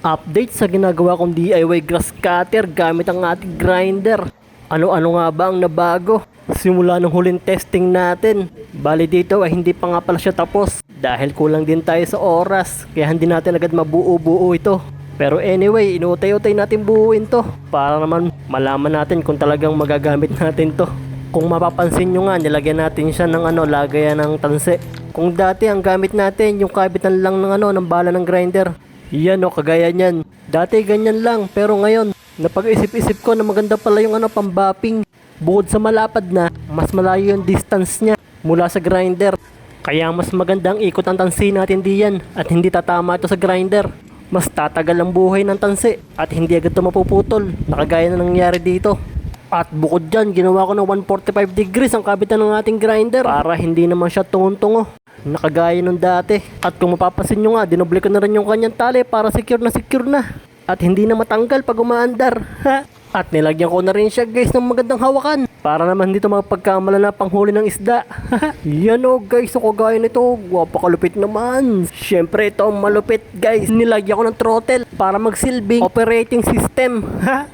Update sa ginagawa kong DIY grass cutter gamit ang ating grinder. Ano-ano nga ba ang nabago? Simula nung huling testing natin. Bali dito ay hindi pa nga pala siya tapos dahil kulang din tayo sa oras. Kaya hindi natin agad mabuo-buo ito. Pero anyway, inutay-utay natin buuin to para naman malaman natin kung talagang magagamit natin to. Kung mapapansin nyo nga, nilagyan natin siya ng lagayan ng tanse. Kung dati ang gamit natin yung kabitan lang ng bala ng grinder. Yan kagaya niyan. Dati ganyan lang, pero ngayon napag-isip-isip ko na maganda pala yung pambapping. Bukod sa malapad na, mas malayo yung distance niya mula sa grinder. Kaya mas magandang ikot ang tansi natin diyan at hindi tatama ito sa grinder. Mas tatagal ang buhay ng tansi at hindi agad ito mapuputol, nakagaya na nangyari dito. At bukod dyan, ginawa ko ng 145 degrees ang kabitan ng ating grinder para hindi naman siya tungo-tungo, nakagaya nung dati. At kung mapapansin nyo nga, dinoble ko na rin yung kanyang tali para secure na. At hindi na matanggal pag umaandar. At nilagyan ko na rin siya guys ng magandang hawakan para naman dito mapagkamala na panghuli ng isda. Yan guys, kagaya nito, wapakalupit naman. Syempre ito ang malupit guys. Nilagyan ko ng throttle para magsilbing operating system.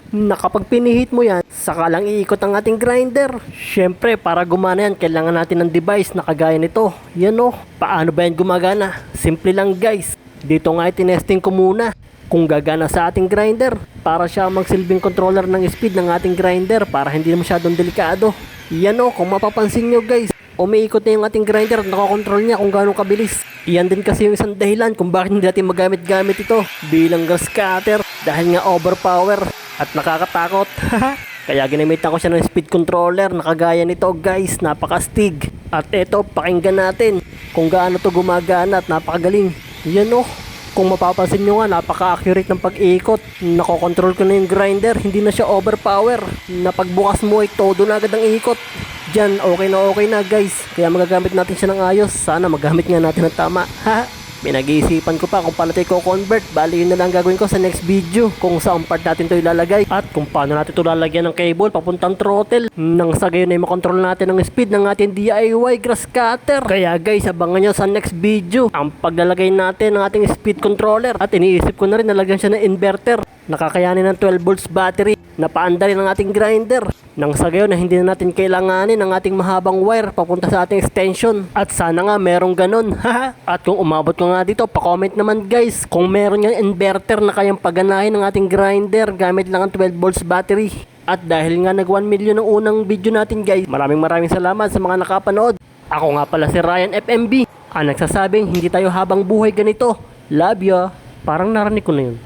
Na kapag pinihit mo yan, saka lang iikot ang ating grinder. Syempre para gumana yan, kailangan natin ng device na kagaya nito. Yan paano ba yan gumagana? Simple lang guys. Dito nga tinesting ko muna kung gagana sa ating grinder para siya magsilbing controller ng speed ng ating grinder para hindi masyadong delikado. Yan kung mapapansin nyo guys, umiikot na yung ating grinder at nakakontrol niya kung gaano kabilis. Iyan din kasi yung isang dahilan kung bakit hindi natin magamit-gamit ito bilang grass cutter dahil nga overpower at nakakatakot. Kaya ginamitan ko siya ng speed controller na kagaya nito guys, napakastig. At eto, pakinggan natin kung gaano to gumagana at napakagaling. Yan kung mapapansin nyo nga, napaka-accurate ng pag-iikot. Nakokontrol ko na yung grinder, hindi na siya overpower. Na pagbukas mo ay todo na agad ang ikot. Diyan, okay na guys. Kaya magagamit natin siya ng ayos. Sana magamit nga natin ng tama. Pinag-iisipan ko pa kung paano tayo co-convert. Bali yun na lang gagawin ko sa next video. Kung saan part natin ito ilalagay. At kung paano natin ito lalagyan ng cable papuntang throttle. Nang sa gayon ay makontrol natin ang speed ng ating DIY grass cutter. Kaya guys, abangan nyo sa next video ang paglalagay natin ng ating speed controller. At iniisip ko na rin nalagyan siya ng inverter. Nakakayanin ng 12 volts battery. Napaanda rin ang ating grinder. Nang sa gayon na hindi na natin kailanganin ang ating mahabang wire papunta sa ating extension. At sana nga merong ganun. At kung umabot ko nga dito, pa-comment naman guys kung meron yung inverter na kayang paganahin ng ating grinder gamit lang ang 12 volts battery. At dahil nga nag 1 million ang unang video natin guys, maraming salamat sa mga nakapanood. Ako nga pala si Ryan FMB, ang nagsasabing hindi tayo habang buhay ganito. Love ya. Parang narinig ko na yun.